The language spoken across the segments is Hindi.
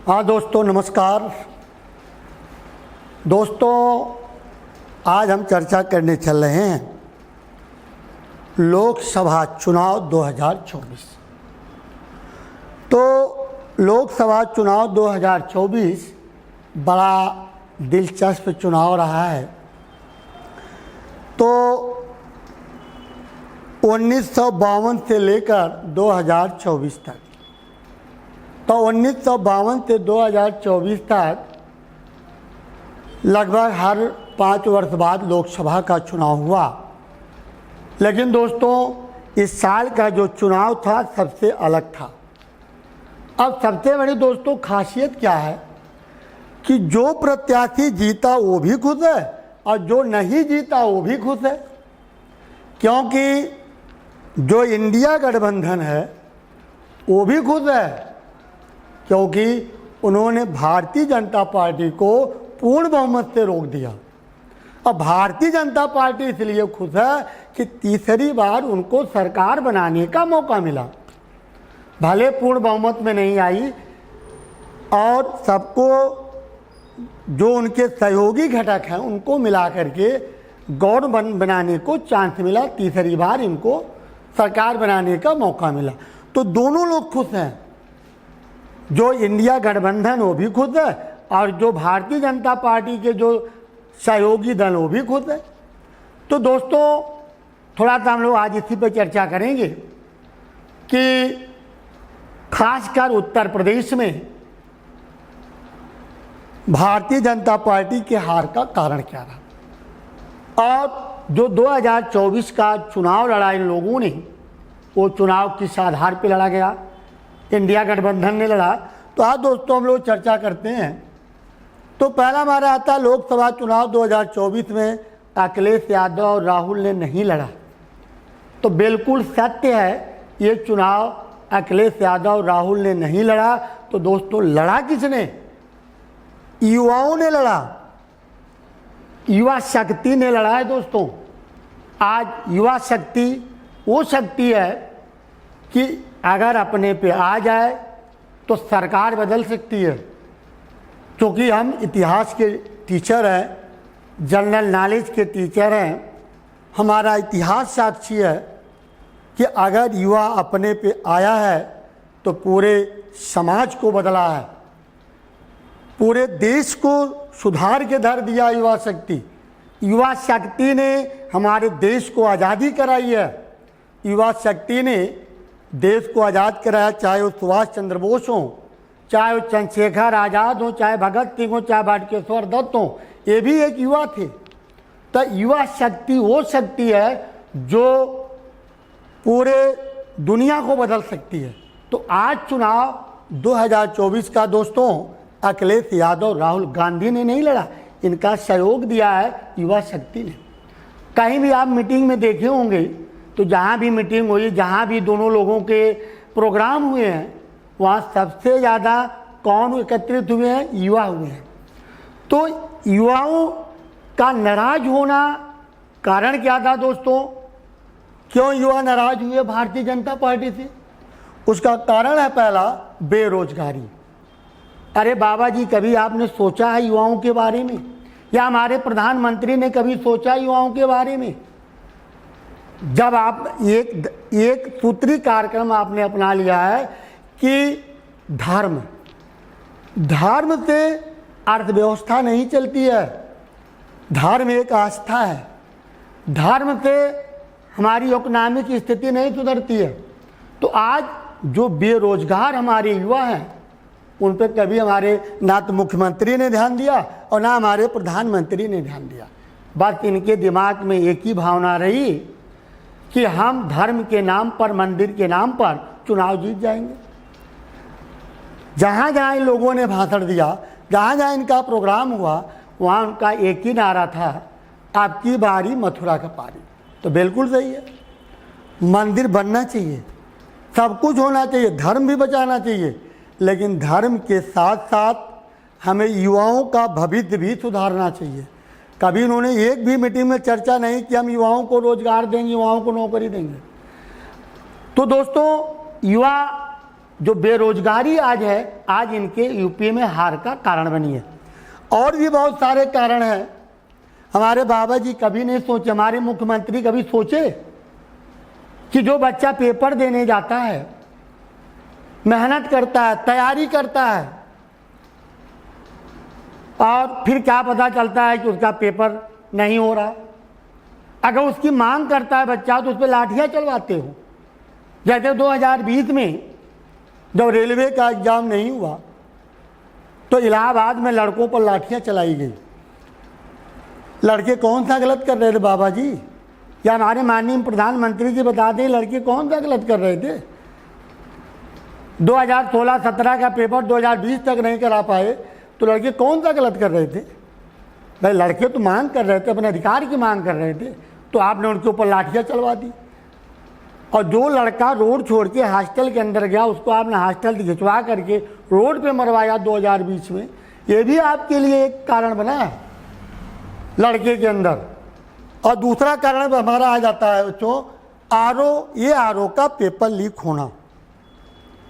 हाँ दोस्तों, नमस्कार। दोस्तों, आज हम चर्चा करने चल रहे हैं लोकसभा चुनाव 2024। तो लोकसभा चुनाव 2024 बड़ा दिलचस्प चुनाव रहा है। तो 1952 से लेकर 2024 तक, तो 1952 से 2024 तक लगभग हर 5 वर्ष बाद लोकसभा का चुनाव हुआ। लेकिन दोस्तों, इस साल का जो चुनाव था सबसे अलग था। अब सबसे बड़ी दोस्तों खासियत क्या है कि जो प्रत्याशी जीता वो भी खुश है और जो नहीं जीता वो भी खुश है, क्योंकि जो इंडिया गठबंधन है वो भी खुश है, क्योंकि उन्होंने भारतीय जनता पार्टी को पूर्ण बहुमत से रोक दिया। अब भारतीय जनता पार्टी इसलिए खुश है कि तीसरी बार उनको सरकार बनाने का मौका मिला। भले पूर्ण बहुमत में नहीं आई और सबको जो उनके सहयोगी घटक हैं उनको मिला करके गवर्नमेंट बनाने को चांस मिला, तीसरी बार इनको सरकार बनाने का मौका मिला। तो दोनों लोग खुश हैं, जो इंडिया गठबंधन वो भी खुश है और जो भारतीय जनता पार्टी के जो सहयोगी दल वो भी खुश है। तो दोस्तों, थोड़ा सा हम लोग आज इसी पर चर्चा करेंगे कि खासकर उत्तर प्रदेश में भारतीय जनता पार्टी के हार का कारण क्या रहा और जो 2024 का चुनाव लड़ा इन लोगों ने, वो चुनाव किस आधार पर लड़ा गया, इंडिया गठबंधन ने लड़ा। तो आज दोस्तों हम लोग चर्चा करते हैं। तो पहला हमारा आता है लोकसभा चुनाव 2024 में अखिलेश यादव और राहुल ने नहीं लड़ा। तो बिल्कुल सत्य है, ये चुनाव अखिलेश यादव और राहुल ने नहीं लड़ा। तो दोस्तों, लड़ा किसने? युवाओं ने लड़ा, युवा शक्ति ने लड़ा है। दोस्तों, आज युवा शक्ति वो शक्ति है कि अगर अपने पे आ जाए तो सरकार बदल सकती है। क्योंकि हम इतिहास के टीचर हैं, जनरल नॉलेज के टीचर हैं, हमारा इतिहास साक्षी है कि अगर युवा अपने पे आया है तो पूरे समाज को बदला है, पूरे देश को सुधार के धर दिया युवा शक्ति। युवा शक्ति ने हमारे देश को आज़ादी कराई है। युवा शक्ति ने देश को आज़ाद कराया, चाहे वो सुभाष चंद्र बोस हों, चाहे वो चंद्रशेखर आज़ाद हों, चाहे भगत सिंह हों, चाहे बटुकेश्वर दत्त हों, ये भी एक युवा थे। तो युवा शक्ति वो शक्ति है जो पूरे दुनिया को बदल सकती है। तो आज चुनाव 2024 का दोस्तों अखिलेश यादव राहुल गांधी ने नहीं लड़ा, इनका सहयोग दिया है युवा शक्ति ने। कहीं भी आप मीटिंग में देखे होंगे तो जहाँ भी मीटिंग हुई, जहाँ भी दोनों लोगों के प्रोग्राम हुए हैं, वहाँ सबसे ज़्यादा कौन एकत्रित हुए हैं? युवा हुए हैं। तो युवाओं का नाराज होना कारण क्या था दोस्तों? क्यों युवा नाराज हुए भारतीय जनता पार्टी से? उसका कारण है पहला, बेरोजगारी। अरे बाबा जी, कभी आपने सोचा है युवाओं के बारे में? या हमारे प्रधानमंत्री ने कभी सोचा युवाओं के बारे में? जब आप एक सूत्री कार्यक्रम आपने अपना लिया है कि धर्म से अर्थव्यवस्था नहीं चलती है, धर्म एक आस्था है, धर्म से हमारी इकोनॉमिक स्थिति नहीं सुधरती है। तो आज जो बेरोजगार हमारे युवा हैं उन पर कभी हमारे ना तो मुख्यमंत्री ने ध्यान दिया और ना हमारे प्रधानमंत्री ने ध्यान दिया। बस इनके दिमाग में एक ही भावना रही कि हम धर्म के नाम पर, मंदिर के नाम पर चुनाव जीत जाएंगे। जहाँ जहाँ इन लोगों ने भाषण दिया, जहाँ जहाँ इनका प्रोग्राम हुआ, वहाँ उनका एक ही नारा था, आपकी बारी मथुरा का पारी। तो बिल्कुल सही है, मंदिर बनना चाहिए, सब कुछ होना चाहिए, धर्म भी बचाना चाहिए, लेकिन धर्म के साथ साथ हमें युवाओं का भविष्य भी सुधारना चाहिए। कभी उन्होंने एक भी मीटिंग में चर्चा नहीं कि हम युवाओं को रोजगार देंगे, युवाओं को नौकरी देंगे। तो दोस्तों, युवा जो बेरोजगारी आज है, आज इनके यूपी में हार का कारण बनी है। और भी बहुत सारे कारण हैं। हमारे बाबा जी कभी नहीं सोचे, हमारे मुख्यमंत्री कभी सोचे कि जो बच्चा पेपर देने जाता है, मेहनत करता है, तैयारी करता है, और फिर क्या पता चलता है कि उसका पेपर नहीं हो रहा। अगर उसकी मांग करता है बच्चा तो उस पर लाठियाँ चलवाते हो। जैसे 2020 में जब रेलवे का एग्ज़ाम नहीं हुआ तो इलाहाबाद में लड़कों पर लाठियाँ चलाई गई। लड़के कौन सा गलत कर रहे थे बाबा जी? या हमारे माननीय प्रधानमंत्री जी बता दें लड़के कौन सा गलत कर रहे थे? 2016-17 का पेपर 2020 तक नहीं करा पाए तो लड़के कौन सा गलत कर रहे थे? भाई लड़के तो मांग कर रहे थे, अपने अधिकार की मांग कर रहे थे, तो आपने उनके ऊपर लाठियाँ चलवा दी। और जो लड़का रोड छोड़ के हॉस्टल के अंदर गया उसको आपने हॉस्टल खिंचवा करके रोड पे मरवाया 2020 में। ये भी आपके लिए एक कारण बना है लड़के के अंदर। और दूसरा कारण हमारा आ जाता है बच्चों, आरओ का पेपर लीक होना।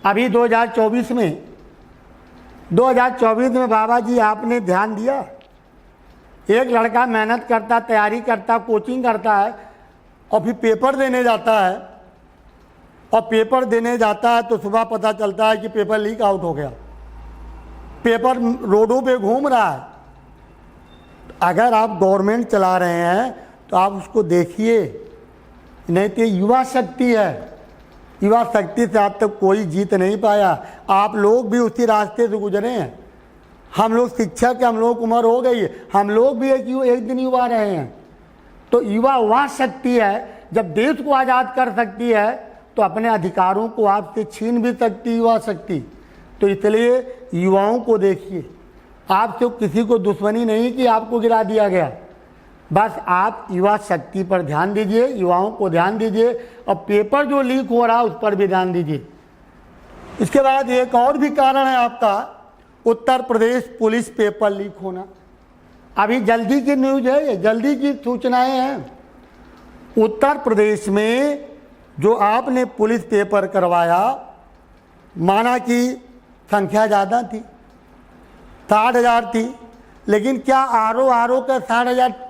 अभी 2024 में बाबा जी आपने ध्यान दिया, एक लड़का मेहनत करता, तैयारी करता, कोचिंग करता है और फिर पेपर देने जाता है, और पेपर देने जाता है तो सुबह पता चलता है कि पेपर लीक आउट हो गया। पेपर रोडों पे घूम रहा है। अगर आप गवर्नमेंट चला रहे हैं तो आप उसको देखिए, नहीं तो युवा शक्ति है, युवा शक्ति से आज तक कोई जीत नहीं पाया। आप लोग भी उसी रास्ते से गुजरे हैं। हम लोग शिक्षक, हम लोग उम्र हो गई है, हम लोग भी एक दिन युवा रहे हैं। तो युवा वह शक्ति है जब देश को आज़ाद कर सकती है तो अपने अधिकारों को आपसे छीन भी सकती युवा शक्ति। तो इसलिए युवाओं को देखिए, आपसे किसी को दुश्मनी नहीं कि आपको गिरा दिया गया, बस आप युवा शक्ति पर ध्यान दीजिए, युवाओं को ध्यान दीजिए, और पेपर जो लीक हो रहा है उस पर भी ध्यान दीजिए। इसके बाद एक और भी कारण है आपका, Uttar Pradesh police paper leak होना। अभी जल्दी की न्यूज़ है, ये जल्दी की सूचनाएं हैं। उत्तर प्रदेश में जो आपने पुलिस पेपर करवाया, माना कि संख्या ज़्यादा थी, 60,000 थी, लेकिन क्या आरओ का 60,000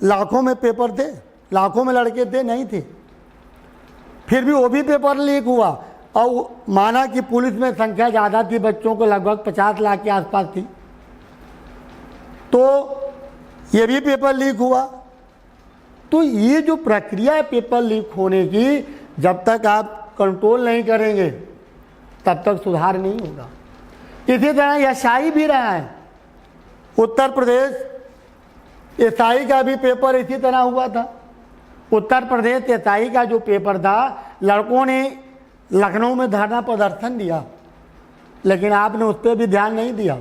लाखों में पेपर थे? लाखों में लड़के थे? नहीं थे। फिर भी वो भी पेपर लीक हुआ, और माना कि पुलिस में संख्या ज़्यादा थी, बच्चों को लगभग 50 लाख के आसपास थी, तो ये भी पेपर लीक हुआ। तो ये जो प्रक्रिया है पेपर लीक होने की, जब तक आप कंट्रोल नहीं करेंगे तब तक सुधार नहीं होगा। इसी तरह एसआई भी रहा है उत्तर प्रदेश, एसआई का भी पेपर इसी तरह हुआ था। उत्तर प्रदेश एसआई का जो पेपर था, लड़कों ने लखनऊ में धरना प्रदर्शन दिया, लेकिन आपने उस पर भी ध्यान नहीं दिया।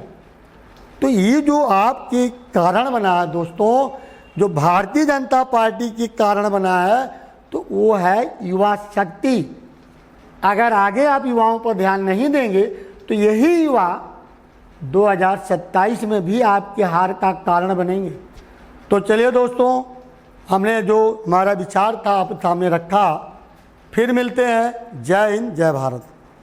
तो ये जो आपके कारण बना है दोस्तों, जो भारतीय जनता पार्टी के कारण बना है, तो वो है युवा शक्ति। अगर आगे आप युवाओं पर ध्यान नहीं देंगे तो यही युवा 2027 में भी आपके हार का कारण बनेंगे। तो चलिए दोस्तों, हमने जो हमारा विचार था आप सामने रखा। फिर मिलते हैं। जय हिंद, जय भारत।